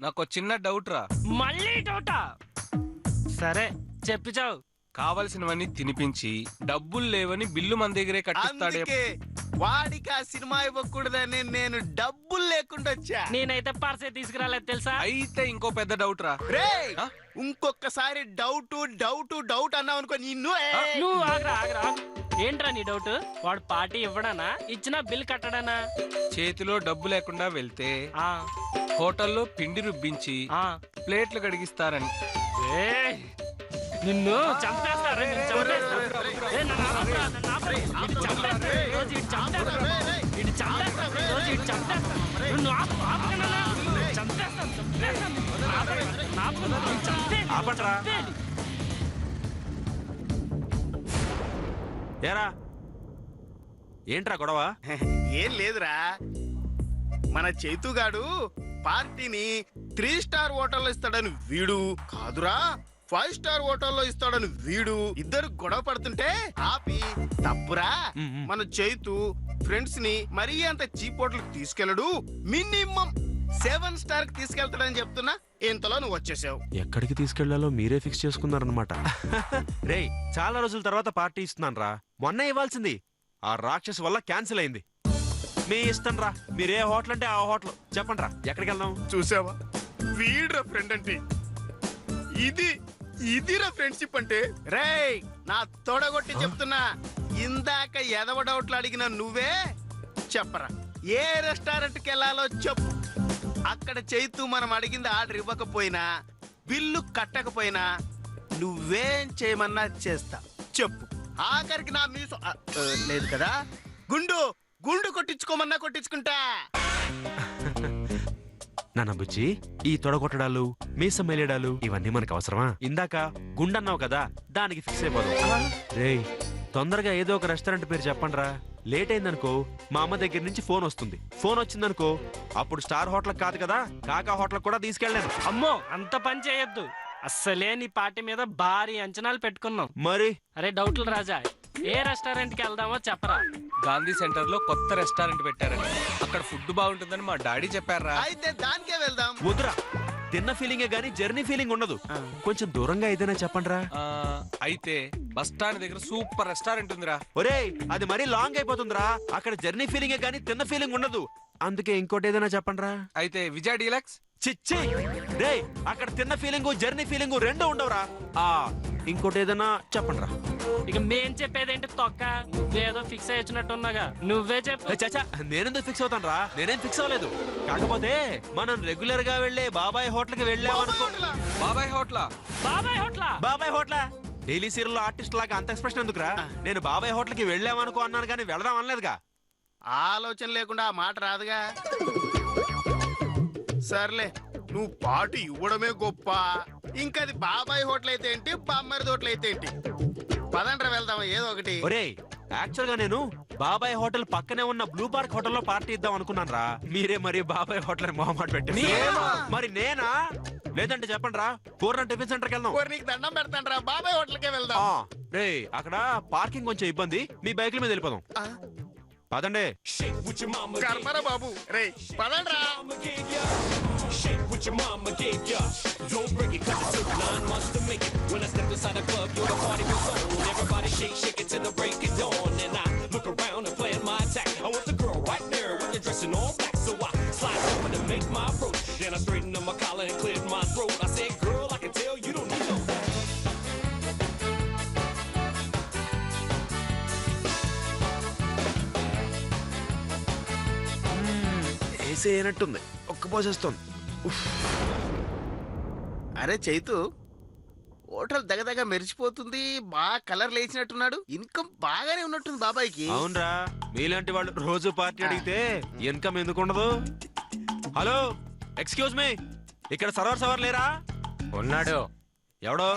నాకు చిన్న డౌట్ రా. మళ్ళీ డౌటా? సరే చెప్పిచావు. కావలసినవన్నీ తినిపించి డబ్బులు లేవని బిల్లు మన దగ్గరే కట్టిస్తాడే. వాడికి ఆ సినిమా ఇవ్వకూడదని నేను డబ్బులు లేకుండా వచ్చా. నేనైతే పర్సే తీసుకురాలేదు తెలుసా. అయితే ఇంకో పెద్ద డౌట్ రా. రే ఇంకొకసారి డౌట్ డౌట్ డౌట్ అన్నావు అనుకో నిన్ను. నువ్వు ఆగరా ఆగరా. ఏంట్రా నీ డౌట్? వాడు పార్టీ ఇవ్వడానా, ఇచ్చినా బిల్ కట్టడానా? చేతిలో డబ్బు లేకుండా వెళ్తే హోటల్లో పిండి రుబ్బించి ప్లేట్లు కడిగిస్తారని. నిన్ను చంపేస్తారు. ఏరా ఏంట్రా గొడవ? ఏం లేదురా, మన చైతుగాడు పార్టీని 3 స్టార్ హోటల్లో ఇస్తాడని వీడు, కాదురా 5 స్టార్ హోటల్లో ఇస్తాడని వీడు ఇద్దరు గొడవ పడుతుంటే ఆపి, తప్పురా మన చైతు ఫ్రెండ్స్ ని మరీ అంత చీప్ హోటల్ తీసుకెళ్ళడు, మినిమం 7 స్టార్ కి తీసుకెళ్తాడని చెప్తున్నా. ఇంతలో నువ్వు వచ్చేసావు. ఎక్కడికి తీసుకెళ్లాలో మీరే ఫిక్స్ చేసుకున్నారనమాట. రేయ్ చాలా రోజుల తర్వాత పార్టీ ఇస్తున్నాను రా. మొన్న ఇవ్వాల్సింది ఆ రాక్షస్ వల్ల క్యాన్సిల్ అయింది. మీ ఇష్టం రా, మీరే హోటల్ అంటే ఆ హోటల్ చెప్పండి రా. ఎక్కడికి వెళ్దాం? చూసావా, వీడ్రా ఫ్రెండ్ అంటే ఇదిరా ఫ్రెండ్షిప్ అంటే. రేయ్ నా తోడగొట్టి చెప్తున్నా, ఇందాక ఎదవ డౌట్లు అడిగిన నువ్వే చెప్పరా ఏ రెస్టారెంట్ కి వెళ్ళాలో చెప్పు. అక్కడ చైతు మనం అడిగింది ఆర్డర్ ఇవ్వకపోయినా బిల్లు కట్టకపోయినా నువ్వేం చేయమన్నా చేస్తా చెప్పు. ఆఖరికి నా మీసు లేదు కదా, గుండు కొట్టించుకోమన్నా కొట్టించుకుంటా. నాన్న బుజ్జి, ఈ తొడగొట్టడాలు మీసం మెలేడాలు ఇవన్నీ మనకు అవసరమా? ఇందాక గుండన్నావు కదా, దానికి ఫిక్స్ అయిపోదాం. రేయ్ తొందరగా ఏదో ఒక రెస్టారెంట్ పేరు చెప్పండి రా. లేట్ అయిందనుకో మా అమ్మ దగ్గర నుంచి ఫోన్ వస్తుంది. ఫోన్ వచ్చిందనుకో అప్పుడు స్టార్ హోటల్ కాదు కదా, కాకా హోటల్ కూడా తీసుకెళ్ళాను. అమ్మో అంత పని చేయొద్దు. అస్సలే నీ పార్టీ మీద భారీ అంచనాలు పెట్టుకున్నాం. మరి అరే డౌట్లు రాజా, ఏ రెస్టారెంట్ కి వెళ్దామో చెప్పరా. గాంధీ సెంటర్ లో కొత్త రెస్టారెంట్ పెట్టారని, అక్కడ ఫుడ్ బాగుంటుందని మా డాడీ చెప్పారా. అయితే దానికే వెళ్దాం. వద్దురా, తిన్న ఫీలింగే గానీ జర్నీ ఫీలింగ్ ఉండదు. కొంచెం దూరంగా ఏదైనా చెప్పండి రా. అయితే బస్ స్టాండ్ దగ్గర సూపర్ రెస్టారెంట్ ఉందిరా. ఒరేయ్ అది మరీ లాంగ్ అయిపోతుందిరా. అక్కడ జర్నీ ఫీలింగే గానీ తిన్న ఫీలింగ్ ఉండదు. అందుకే ఇంకోటి ఏదైనా చెప్పండి రా. అయితే విజయ్ డీలక్స్. చిచ్చి రే, అక్కడ తిన్న ఫీలింగు జర్నీ ఫీలింగు రెండు ఉండవురా. ఇంకోటి ఏదైనా చెప్పండి రా. ఇక మేం చెప్పేదేంటి తొక్క, నువ్వేదో ఫిక్స్ అయ్యొచ్చినట్టున్నాగా, నువ్వే చెప్పు. చచ్చా నేనెందుకు ఫిక్స్ అవుతాను రా? నేనేం ఫిక్స్ అవ్వలేదు. కాకపోతే మనం రెగ్యులర్ గా వెళ్లే బాబాయ్ హోటల్ కి వెళ్ళామనుకో. బాబాయ్ హోటలా? బాబాయ్ హోటలా? బాబాయ్ హోటలా? డైలీ సీరియల్ ఆర్టిస్ట్ లాగా అంత ఎక్స్ప్రెషన్ ఎందుకురా? నేను బాబాయ్ హోటల్ కి వెళ్ళామనుకో అన్నాను కానీ వెళదాం అనలేదుగా. ఆలోచన లేకుండా ఆ మాట రాదుగా. సర్లే, నువ్వు పాటు ఇవ్వడమే గొప్ప, ఇంకది బాబాయ్ హోటల్ అయితే ఏంటి, బామ్మరి హోటల్ అయితే ఏంటి. పదండ్రా వెళ్దామా ఏదో ఒకటి. ఒరేయ్ యాక్చువల్ గా నేను బాబాయ్ హోటల్ పక్కనే ఉన్న బ్లూ పార్క్ హోటల్లో పార్టీ ఇద్దాం అనుకున్నాను రా. మీరే మరి బాబాయ్ హోటల్ అని మొహమాట పెట్టారు. మరి నేనా? లేదంటే చెప్పండి రా, పూర్ణ టిఫిన్ సెంటర్ కి వెళ్దాం. నీకు దండం పెడతాను రా, బాబాయ్ హోటల్ కే వెళ్దాం. రే అక్కడ పార్కింగ్ కొంచెం ఇబ్బంది, మీ బైక్ల మీద వెళ్ళిపోదాం. పదండి. కర్మరా బాబు. రే పదండ్రా. Shake what your mama gave ya. Don't break it, 'cause it took 9 months to make it. When I step inside the club, yo, the party goes on. Everybody shake, shake it till the break of dawn. And I look around and plan my attack. I want the girl right there with the dress in all black. So I slide over to make my approach. Then I straightened up my collar and cleared my throat. I said, girl, I can tell you don't need no back. AC అయినట్టుంది, ఒక్క పోసేస్తుంది. అరే Chaitu, hotel దగదగ మెరిచిపోతుంది, బాగా colour లేచినట్టున్నాడు, income బాగానే ఉన్నట్టుంది బాబాయ్కి. అవునరా, మీలాంటి వాళ్ళు రోజు పార్టీ అడిగితే ఇన్కమ్ ఎందుకు ఉండదు? హలో ఎక్స్క్యూజ్ మీ, ఇక్కడ సర్వర్ లేరా? ఉన్నాడు. ఎవడో?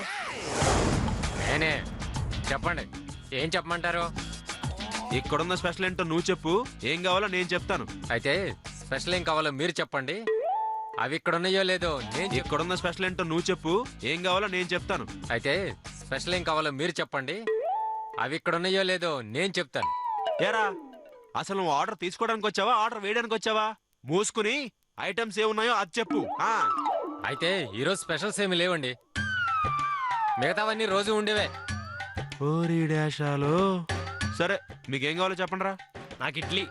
నేనే. చెప్పండి, ఏం చెప్పమంటారు? ఇక్కడున్న స్పెషల్ ఏంటో నువ్వు చెప్పు, ఏం కావాలో నేను చెప్తాను. అయితే స్పెషల్ ఏం కావాలో మీరు చెప్పండి, అవి ఇక్కడ ఉన్నాయో లేదో నేను. ఇక్కడున్న స్పెషల్ ఏంటో నువ్వు చెప్పు, ఏం కావాలో నేను చెప్తాను. అయితే స్పెషల్ ఏం కావాలో మీరు చెప్పండి, అవి ఇక్కడ ఉన్నాయో లేదో నేను చెప్తాను. ఏరా అసలు నువ్వు ఆర్డర్ తీసుకోవడానికి వచ్చావా, ఆర్డర్ వేయడానికి వచ్చావా? మూసుకుని ఐటమ్స్ ఏమున్నాయో అది చెప్పు. అయితే ఈరోజు స్పెషల్స్ ఏమి లేవండి, మిగతావన్నీ రోజు ఉండేవే. ఓరి డాషాలు. సరే మీకేం కావాలో చెప్పండి రా. నాకు ఇడ్లీ.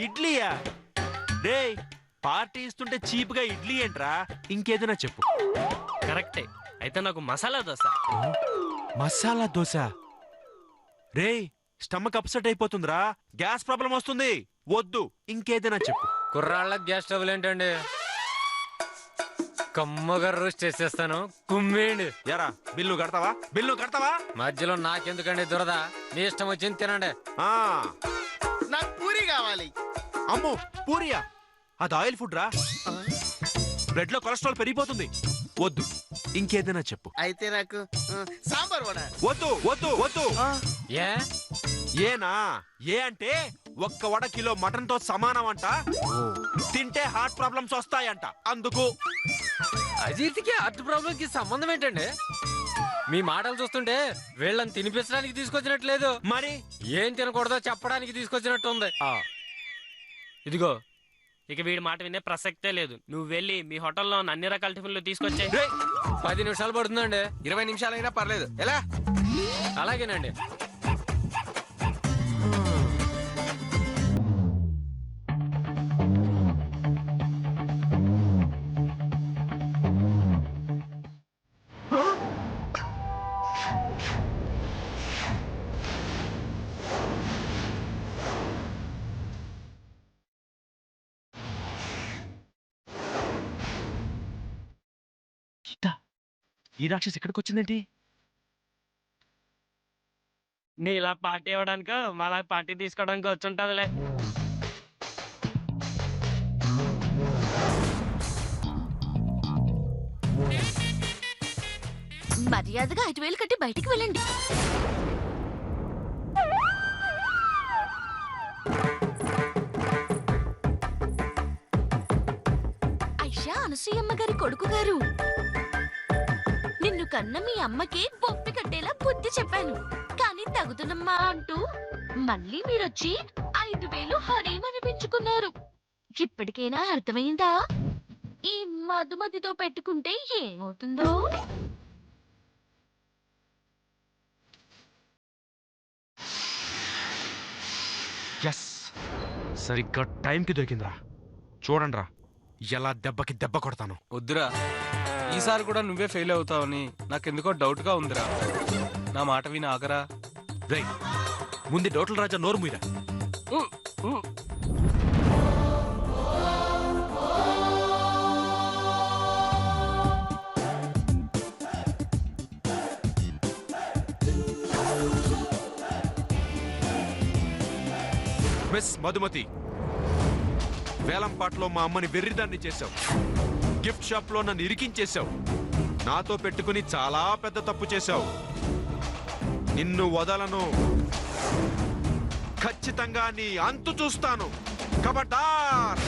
ఇడ్లీయా? డే పార్టీ ఇస్తుంటే చీప్ గా ఇడ్లీ ఏంట్రా? ఇంకేదైనా చెప్పు. కరెక్టే, అయితే నాకు మసాలా దోశ. మసాలా దోశ? రే స్టమక్ అప్సెట్ అయిపోతుందిరా, గ్యాస్ ప్రాబ్లం వస్తుంది. వద్దు, ఇంకేదైనా చెప్పు. కుర్రాళ్ళకి గ్యాస్ ట్రబుల్ ఏంటండి? కమ్మగా రోస్ట్ చేసేస్తాను, కుమ్మేయండి. యారా బిల్లు కడతావా? బిల్లు కడతావా? మధ్యలో నాకెందుకండి దురద, మీ ఇష్టం వచ్చింది తినండి. ఆ నాకు పూరి కావాలి. అమ్మో పూరియా? అది ఆయిల్ ఫుడ్ రా, బ్లడ్ లో కొలెస్ట్రాల్ పెరిగిపోతుంది. వద్దు, ఇంకేదైనా చెప్పు. అయితే నాకు సాంబార్ వడ. వద్దు వద్దు వద్దు. ఏ ఏనా? ఏ అంటే ఒక్క వడ కిలో మటన్ తో సమానం అంట. తింటే హార్ట్ ప్రాబ్లమ్స్ వస్తాయంట, అందుకు. అజీర్తికి హార్ట్ ప్రాబ్లం కి సంబంధం ఏంటండి? మీ మాటలు చూస్తుంటే వీళ్ళని తినిపించడానికి తీసుకొచ్చినట్లేదు, మరి ఏం తినకూడదో చెప్పడానికి తీసుకొచ్చినట్టు ఉంది. ఇదిగో, ఇక వీడి మాట వినే ప్రసక్తే లేదు. నువ్వు వెళ్ళి మీ హోటల్లో ఉన్న అన్ని రకాల టిఫిన్లు తీసుకొచ్చే. 10 నిమిషాలు పడుతుందండి. 20 నిమిషాలైనా పర్లేదు. ఎలా? అలాగేనండి. ఈ రాక్షసి ఇక్కడికి వచ్చిందేంటి? నీ ఇలా పార్టీ ఇవ్వడానికి మళ్ళా పార్టీ తీసుకోవడానికి వచ్చుంటదిలే. మర్యాదగా 5,000 కట్టి బయటికి వెళ్ళండి. ఐషా, అనసూయమ్మ గారి కొడుకు గారు, నిన్ను కన్న మీ అమ్మకి బొప్పి కట్టేలా బుద్ధి చెప్పాను, కానీ తగుదనమ్మా అంటూ మళ్ళీ మీరొచ్చి 5,000 హరీమని పెంచుకున్నారు. ఇప్పటికైనా అర్థమైందా ఈ మధుమతితో పెట్టుకుంటే ఏమవుతుందో? ఎస్, సరిగ్గా టైంకి దొరికిందిరా. చూడండిరా ఎలా దెబ్బకి దెబ్బ కొడతాను. వద్దురా, ఈసారి కూడా నువ్వే ఫెయిల్ అవుతావని నాకెందుకో డౌట్ గా ఉందిరా. నా మాట విని ఆగరా. రేయ్ ముందు డౌట్ల రాజా నోరు మూయరా. మిస్ మధుమతి, వేలంపాట్లో మా అమ్మని వెర్రిదాన్ని చేశావు. గిఫ్ట్ షాప్ లో నన్ను ఇరికించేశావు. నాతో పెట్టుకుని చాలా పెద్ద తప్పు చేశావు. నిన్ను వదలను. ఖచ్చితంగా నీ అంతు చూస్తాను. ఖబర్దార్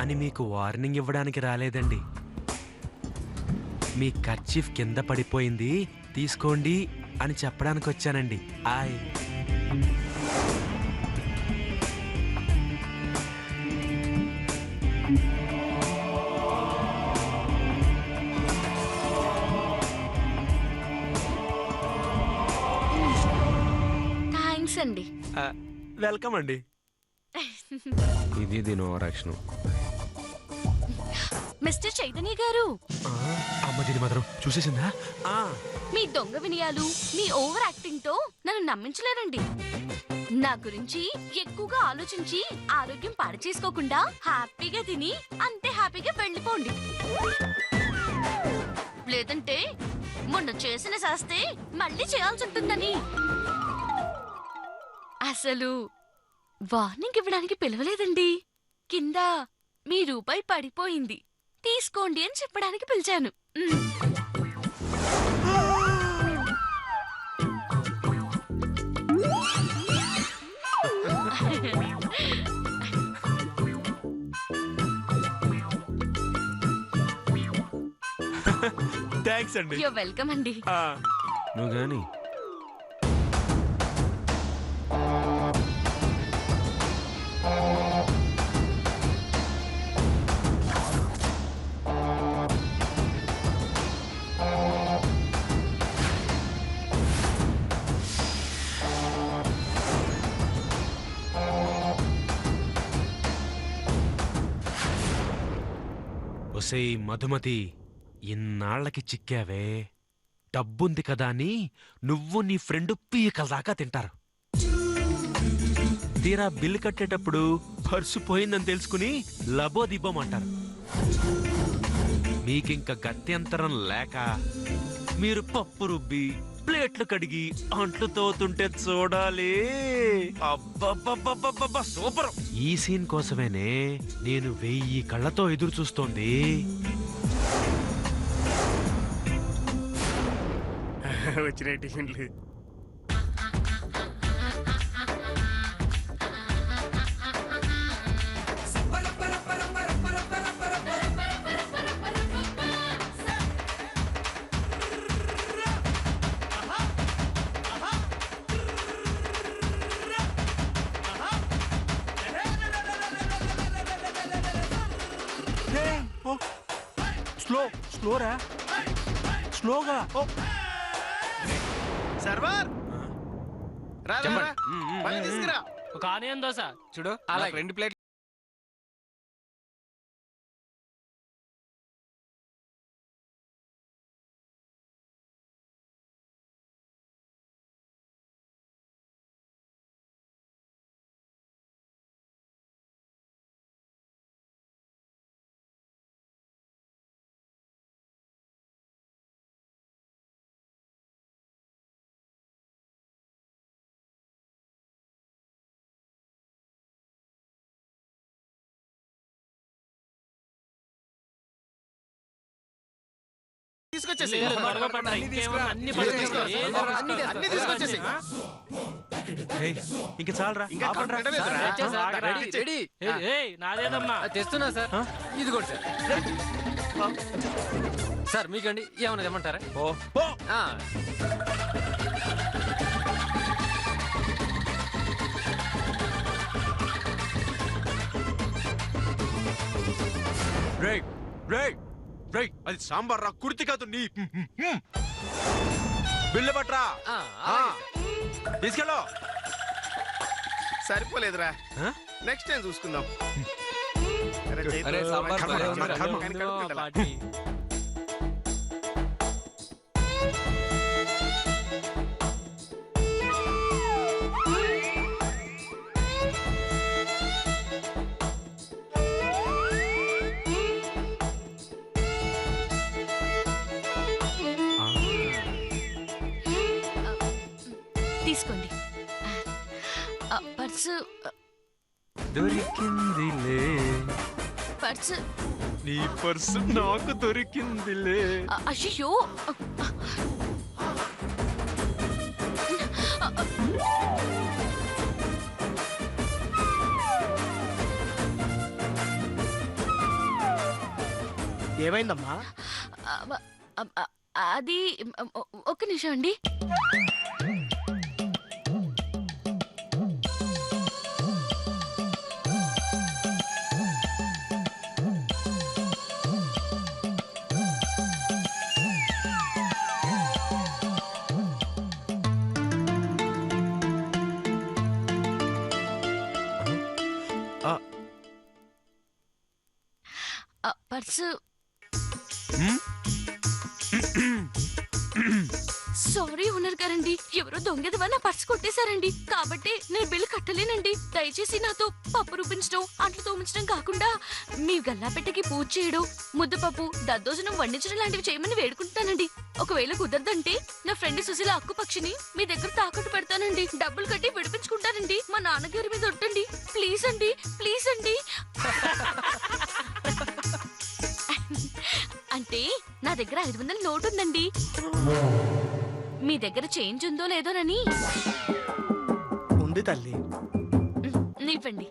అని మీకు వార్నింగ్ ఇవ్వడానికి రాలేదండి. మీ కర్చీఫ్ కింద పడిపోయింది, తీసుకోండి అని చెప్పడానికి వచ్చానండి. ఆయ్ థ్యాంక్స్ అండి. వెల్కమ్ అండి. ఇది దీని ఓవరాక్షన్. మిస్టర్ చైతన్య గారు, అమ్మ దీని మాత్రం చూసేసిందా? మీ దొంగ వినయాలు, మీ ఓవర్ యాక్టింగ్ తో నన్ను నమ్మించలేరండి. నా గురించి ఎక్కువగా ఆలోచించి ఆరోగ్యం పాడు చేసుకోకుండా హ్యాపీగా తిని అంతే హ్యాపీగా వెళ్ళిపోండి. లేదంటే మొన్న చేసిన శాస్తే మళ్ళీ చేయాల్సి ఉంటుందని. అసలు వార్నింగ్ ఇవ్వడానికి పిలవలేదండి. కింద మీ రూపాయి పడిపోయింది, తీసుకోండి అని చెప్పడానికి పిలిచాను. థ్యాంక్స్ అండి. యు వెల్కమ్ అండి. నువ్వు గాని ఓసేయ్ మధుమతి, ఇన్నాళ్లకి చిక్కావే. డబ్బుంది కదా అని నువ్వు నీ ఫ్రెండ్ పీకల దాకా తింటారు. తీరా బిల్లు కట్టేటప్పుడు పర్సు పోయిందని తెలుసుకుని లబోదిబ్బమంటారు. మీకింక గత్యంతరం లేక మీరు పప్పు రుబ్బి ప్లేట్లు కడిగి అంట్లు తోతుంటే చూడాలి. అబ్బబ్బబ్బబ్బబ్బ సూపర్. ఈ సీన్ కోసమేనే నేను 1000 కళ్ళతో ఎదురు చూస్తోంది. వచ్చినాయి టిఫిన్లు. స్లోరా స్లోగా. సర్వర్ రా రా, రా. పని తీసుకురా. ఒక ఆనియన్ దోశ. చూడు అలాగే. 2 ప్లేట్. తీసుకొచ్చేసి గొడవ పడ్డా, ఇంకేమన్నా అన్ని పట్టుకొచ్చేయ్. అన్ని తీసుకొచ్చేసి. ఏయ్, ఇంక చాలరా. ఇంకా ఆపండ్రా. కంప్లీట్ అవ్వలేదురా? తెచ్చా సార్, రెడీ రెడీ. ఏయ్, నాదేదమ్మా. తెస్తున్నా సార్. ఇదిగోండి సార్. సార్ మీకండి ఏమన్నా తెమ్మంటారా? ఓ ఓ. ఆ, రేయ్ రేయ్ రేయ్, అది సాంబార్ రా, కుర్తి కాదు నీ. బిల్లు పట్రా. ఆ, ఆ, అలాగే సార్. తీసుకెళ్ళు. సరిపోలేదురా, ఆ? నెక్స్ట్ టైం చూసుకుందాం. అరే చైతు, అరే సాంబార్ కర్మ, భలే కర్మ, ఉందిరా. కర్మ, కానీ కడుపుకుంటా. పార్టీ. తీసుకోండి. పర్సు దొరికిందిలే, పర్సు. నీ పర్సు నాకు దొరికిందిలే. అయ్యో, ఏమైందమ్మా? అది ఒక్క నిమిషం అండి. పర్సు. సారీ ఓనర్ గారండి, ఎవరో దొంగదవా నా పర్సు కొట్టేశారండి. కాబట్టి నేను బిల్లు కట్టలేనండి. దయచేసి నాతో పప్పు రుబ్బించడం, అంట్లు తోమించడం కాకుండా మీ గల్లాపెట్టకి పూజ చేయడం, ముద్దపప్పు, దద్దోజనం వండించడం లాంటివి చేయమని వేడుకుంటానండి. ఒకవేళ కుదరదంటే నా ఫ్రెండ్ సుశీల అక్కు పక్షిని మీ దగ్గర తాకట్టు పెడతానండి. డబ్బులు కట్టి విడిపించుకుంటానండి. మా నాన్నగారి మీద ఒట్టండి. ప్లీజ్ అండి, ప్లీజ్ అండి. అంటే నా దగ్గర 500 నోటు ఉందండి. మీ దగ్గర చేంజ్ ఉందో లేదోనని. ఉంది తల్లి. నీపండి.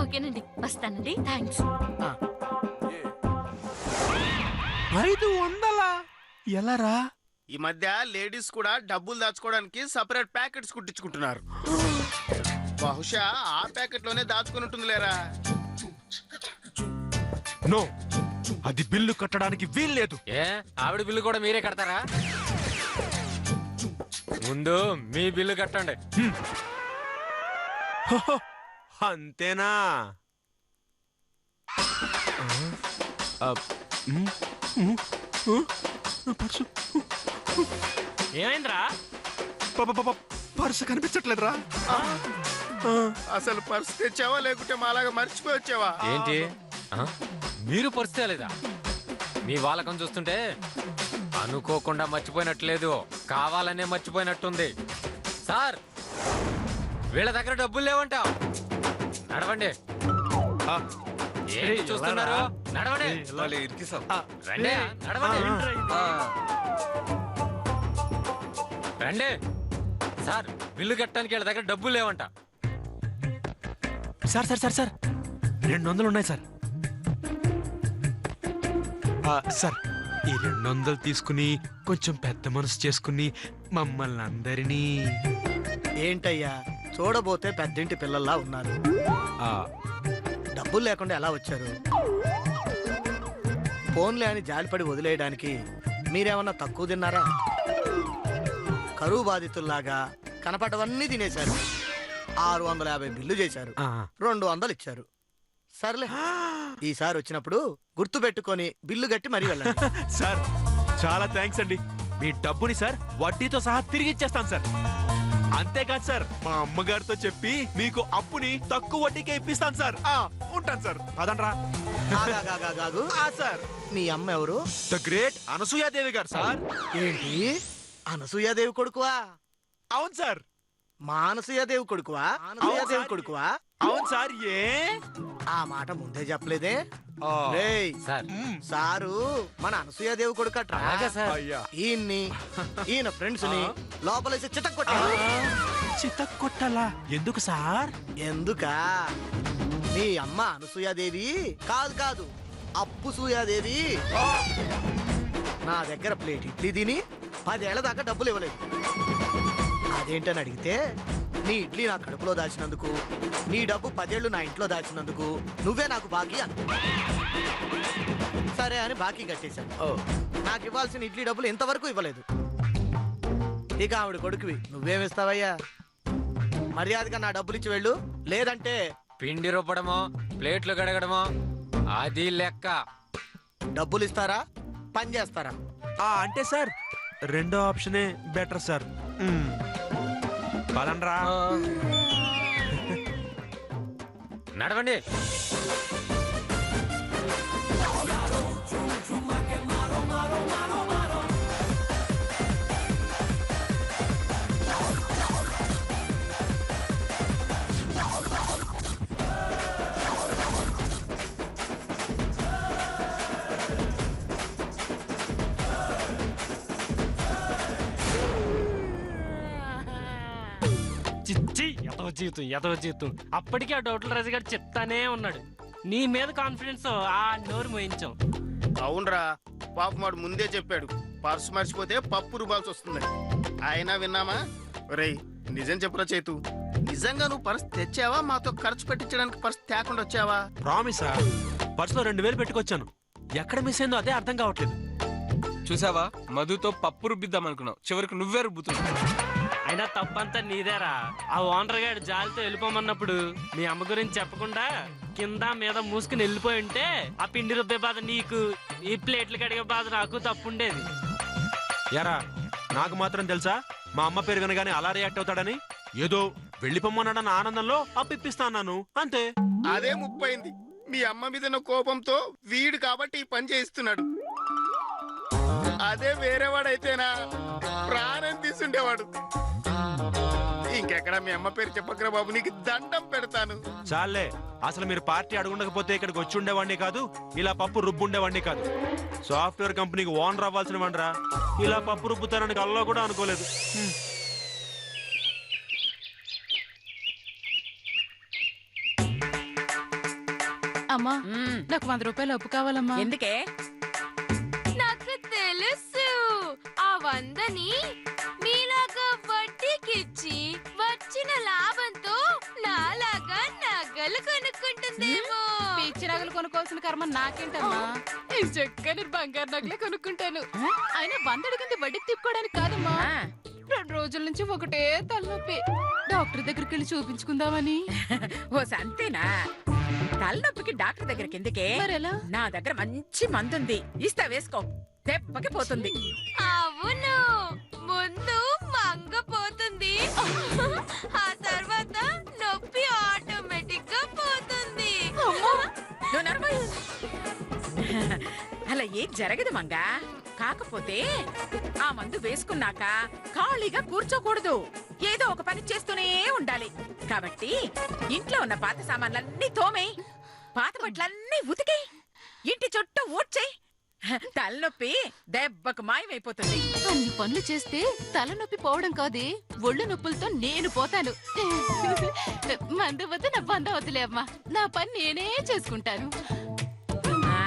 ఓకేనండి, వస్తానండి. థ్యాంక్స్. 500 ఎలారా? ఈ మధ్య లేడీస్ కూడా డబ్బులు దాచుకోవడానికి సపరేట్ ప్యాకెట్స్ కుట్టించుకుంటున్నారు. బహుశా ఆ ప్యాకెట్ లోనే దాచుకుని ఉంటుందిలేరా. నో, అది బిల్లు కట్టడానికి వీల్లేదు. ఏ ఆవిడ బిల్లు కూడా మీరే కడతారా? ముందు మీ బిల్లు కట్టండి. అంతేనా? పర్సు ఏమైందిరా? పర్సు కనిపించట్లేదురా. అసలు పర్స్ తెచ్చావా లేకుంటే మాలాగా మర్చిపోయి వచ్చావా? ఏంటి మీరు పరిస్థితి లేదా? మీ వాళ్ళకం చూస్తుంటే అనుకోకుండా మర్చిపోయినట్లేదు, కావాలనే మర్చిపోయినట్టుంది. సార్ వీళ్ళ దగ్గర డబ్బులు లేవంట. నడవండి. ఏంటి చూస్తున్నారు? నడవండి. రండి, నడవండి. రండి. సార్ బిల్లు కట్టడానికి వీళ్ళ దగ్గర డబ్బులు లేవంట. సార్ సార్ సార్ సార్ 200 ఉన్నాయి సార్. సార్ ఈ 200 తీసుకుని కొంచెం పెద్ద మనసు చేసుకుని మమ్మల్ని అందరినీ. ఏంటయ్యా చూడబోతే పెద్దింటి పిల్లల్లా ఉన్నారు. డబ్బులు లేకుండా ఎలా వచ్చారు? ఫోన్లే అని జాలిపడి వదిలేయడానికి మీరేమన్నా తక్కువ తిన్నారా? కరువు బాధితుల్లాగా కనపడవన్నీ తినేశారు. 650 బిల్లు చేశారు, 200 ఇచ్చారు. సర్లే, ఈసారి వచ్చినప్పుడు గుర్తు పెట్టుకొని బిల్లు కట్టి మరీ వెళ్ళండి. సార్ చాలా థ్యాంక్స్ అండి. మీ డబ్బుని సార్ వడ్డీతో సహా తిరిగి ఇచ్చేస్తాను సార్. అంతేకాదు సార్, మా అమ్మగారితో చెప్పి మీకు అప్పుని తక్కువ వడ్డీకే ఇప్పిస్తాను సార్. ఉంటాను సార్. అదనరా సార్. మీ అమ్మ ఎవరు? ద గ్రేట్ అనసూయాదేవి గారు సార్. ఏంటి అనసూయాదేవి కొడుకువా? అవును సార్. మా అనసూయాదేవి కొడుకువా? అనసూయాదేవి కొడుకువా? అవును సార్. ఏ ఆ మాట ముందే చెప్పలేదే? సార్ సారు మన అనసూయాదేవి కొడుకట్రా. ఈయన ఫ్రెండ్స్ ని లోపలేసి చితక్కొట్టాలా? ఎందుకు సార్? ఎందుకా? మీ అమ్మ అనసూయాదేవి కాదు కాదు, అప్పు సూయాదేవి నా దగ్గర ప్లేట్ ఇడ్లీ తిని 10 ఏళ్ల దాకా డబ్బులు ఇవ్వలేదు. అదేంటని అడిగితే, నీ ఇడ్లీ నా కడుపులో దాచినందుకు, నీ డబ్బు 10 ఏళ్ళు నా ఇంట్లో దాచినందుకు నువ్వే నాకు బాకీ అన్న. సరే అని బాకీ కట్టేశాను. నాకు ఇవ్వాల్సిన ఇడ్లీ డబ్బులు ఇంతవరకు ఇవ్వలేదు. ఇక ఆవిడ కొడుకువి నువ్వేమిస్తావయ్యా? మర్యాదగా నా డబ్బులు ఇచ్చి వెళ్ళు, లేదంటే పిండి రుబ్బడమో ప్లేట్లు గడగడమో అది లెక్క. డబ్బులు ఇస్తారా పని చేస్తారా? అంటే సార్ రెండో ఆప్షనే బెటర్ సార్. పదండ్రా. నడవండి. చిచ్చి ఎదవ జీవితం. అప్పటికే ఆ డౌట్ల రాజు గారు చెప్తానే ఉన్నాడు. నీ మీద కాన్ఫిడెన్స్ ఆ నోరు మోయించాం. అవునరా, పాప వాడు ముందే చెప్పాడు పర్సు మర్చిపోతే పప్పు రుబాల్సి వస్తుందని. అయినా విన్నామా? రేయ్ నిజం చెప్పురా చేతు, నిజంగా నువ్వు పర్సు తెచ్చావా? మాతో ఖర్చు పెట్టించడానికి పర్సు తేకుండా వచ్చావా? ప్రామిసా? పర్సులో 2000 పెట్టుకొచ్చాను. ఎక్కడ మిస్ అయిందో అదే అర్థం కావట్లేదు. చూసావా, మధుతో పప్పు రుబ్బిద్దాం అనుకున్నావు, చివరికి నువ్వే రుబ్బుతున్నావు. అయినా తప్పంతా నీదేరా. ఆ ఓనర్ గారు జాలితో వెళ్ళిపోమన్నప్పుడు మీ అమ్మ గురించి చెప్పకుండా కింద మీద మూసుకుని వెళ్ళిపోయి ఉంటే ఆ పిండి రుబ్బే బాధ నీకు, ఈ ప్లేట్లు కడిగే బాధ నాకు తప్పుండేది. యారా, నాకు మాత్రం తెలుసా మా అమ్మ పేరు వినగానే అలా రియాక్ట్ అవుతాడని? ఏదో వెళ్ళిపోమ్మన్నాడన్న ఆనందంలో అప్పిస్తా అన్నాను అంతే. అదే ముప్పైంది. మీ అమ్మ మీద కోపంతో వీడు కాబట్టి ఈ పని చేయిస్తున్నాడు. అదే వేరేవాడైతేనా ప్రాణం తీసుండేవాడు. ఇంకెక్కడ మీ అమ్మ పేరు చెప్పకరా బాబు, నీకు దండం పెడతాను. చాలే, అసలు మీరు పార్టీ అడుగుండకపోతే ఇక్కడికి వచ్చి ఉండేవాడిని కాదు, ఇలా పప్పు రుబ్బు ఉండేవాడిని కాదు. సాఫ్ట్వేర్ కంపెనీకి ఓనర్ అవ్వాల్సిన వాడిరా, ఇలా పప్పు రుబ్బుతానని కల్లో కూడా అనుకోలేదు. అమ్మా, నాకు 100 రూపాయలు అప్పు కావాలమ్మా. ఎందుకే? నాకు తెలుసు, ఆ 100ని మీలాగా వడ్డీకిచ్చి వచ్చిన లాభంతో నాలాగా నగలు కొనుక్కుంటుందేమో. పిచ్చి నగలు కొనుక్కోవాల్సిన కర్మ నాకేంటమ్మా? ఈ చక్కని బంగారు నగలే కొనుక్కుంటాను. అయినా 100 అడిగింది వడ్డీకి తిప్పుకోవడానికి కాదమ్మా, 2 రోజుల నుంచి ఒకటే తలనొప్పి. డాక్టర్ దగ్గరికి వెళ్ళి చూపించుకుందామని. ఓ సంతేనా? తలనొప్పికి డాక్టర్ దగ్గరికి ఎందుకే? మరెలా? నా దగ్గర మంచి మందుంది, ఇస్తా వేసుకో, దెబ్బకి పోతుంది. అవును, ముందు మంగ పోతుంది, ఆ తర్వాత నొప్పి ఆటోమేటిక్ గా పోతుంది. నువ్వు నడవయ్. అలా ఏం జరగదు మంగా. కాకపోతే ఆ మందు వేసుకున్నాక ఖాళీగా కూర్చోకూడదు, ఏదో ఒక పని చేస్తూనే ఉండాలి. కాబట్టి ఇంట్లో ఉన్న పాత సామాన్లన్నీ తోమేయ్, పాత బట్టలన్నీ ఉతికేయ్, ఇంటి చుట్టూ ఊడ్చేయ్. తలనొప్పి దెబ్బకు మాయమైపోతుంది. అన్ని పనులు చేస్తే తలనొప్పి పోవడం కాదే, ఒళ్ళు నొప్పులతో నేను పోతాను. మందు వద్దు, నా బంద వద్దులే అమ్మా, నా పని నేనే చేసుకుంటాను. ఆ